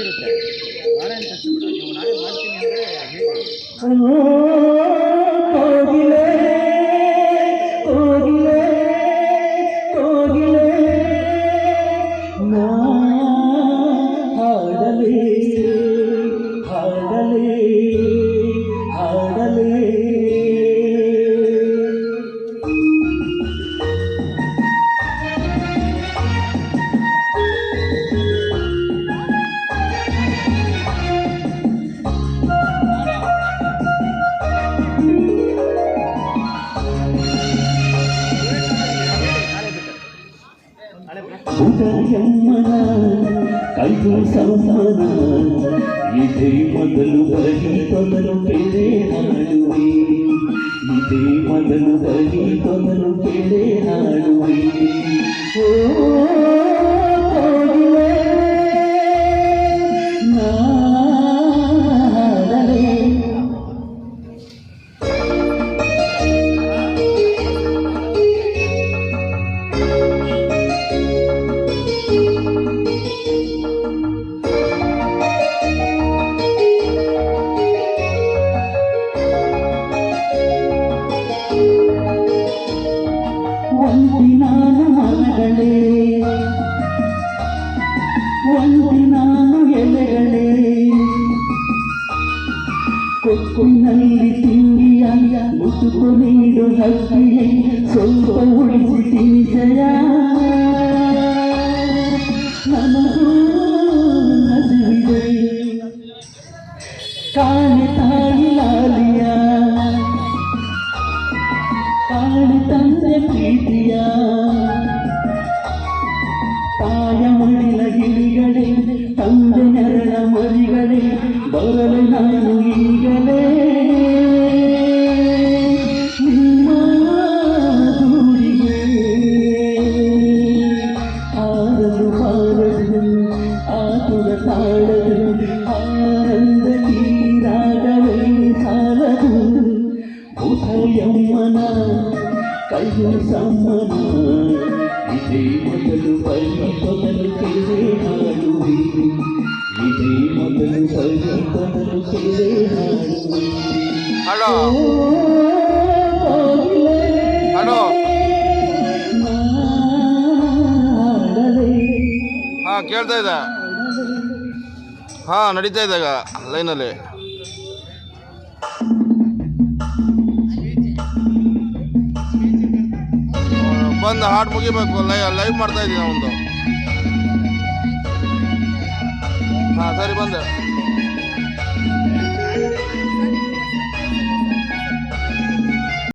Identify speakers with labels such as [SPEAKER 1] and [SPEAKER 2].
[SPEAKER 1] ಇರುತ್ತೆ. ಭಾಳ ಏನು ಕಷ್ಟ ಬಿಡ, ನೀವು ನಾಳೆ ಮಾಡ್ತೀನಿ ಅಂದರೆ ಹೇಳಿ.
[SPEAKER 2] ಕೋಗಿಲೆ ಕೋಗಿಲೆ ಕೋಗಿಲೆ ನಾ ಹಾಡಲೇ ಹಾಡಲೇ ಹಾಡಲೇ ಉದಯಮ್ಮನ ಕೈದು ಸಮ್ಮನ ಇದೇ ಮೊದಲು ಬರೀ ತೊದಲು ಕೆರೆ ಹಾಡುವೆ ಇದೇ ಮೊದಲು ಬರೀ ತೊದಲು ಕೆರೆ ಹಾಡುವೆ ಓ ಕೋಗಿಲೆ ನಾ ಹಾಡಲೇ ಒಂದಿನಾನು ಎಲೆಗಳೇ ಕೊಕ್ಕಿನಲ್ಲಿ ತಿಂಡಿಯ ಮುಸುಕು ನೀಡು ಹಕ್ಕಿಯೇ ಸ್ವಲ್ಪ ಉಳಿಸಿ ತಿನಿಸಯ ನನಗೂ ಹಸಿವಿದೆ ಕಾಣೆ ತಾಯಿ ಲಾಲಿಯ ಕಾಣೆ ತಂದೆ ಪ್ರೀತಿಯ ತಾಯ ಮಡಿಲ ಗಿಳಿಗಳೇ ತಂದೆ ನೆರಳ ಮರಿಗಳೇ ಬರಲು ನಾನು ಈಗಲೇ ನಿಮ್ಮ ದೂರಿಗೆ ಹಾರಲು ಹಾರಲು ಆತುರ ತಾಳಲು ಆನಂದ ತೀರಾಗಲೇ ಸಾಲದು ಉದಯಮ್ಮನ ಕೈಯ ಸಮ್ಮನ ಇದೇ ಮೊದಲು ಬರೀ ತೊದಲು ಕೆರೆ ಹಾಡುವೆ ಇದೇ ಮೊದಲು ಬರೀ ತೊದಲು ಕೆರೆ ಹಾಡುವೆ
[SPEAKER 3] ಹಲೋ ಹಲೋ ಹಾಂ ಕೇಳ್ತಾ ಇದೆ. ಹಾಂ ನಡೀತಾ ಇದೆ ಈಗ ಲೈನಲ್ಲಿ. ಬಂದು ಹಾಡು ಮುಗಿಬೇಕು. ಲೈವ್ ಮಾಡ್ತಾ ಇದ್ದೀನಿ ಒಂದು. ಹಾಂ ಸರಿ ಬಂದೆ.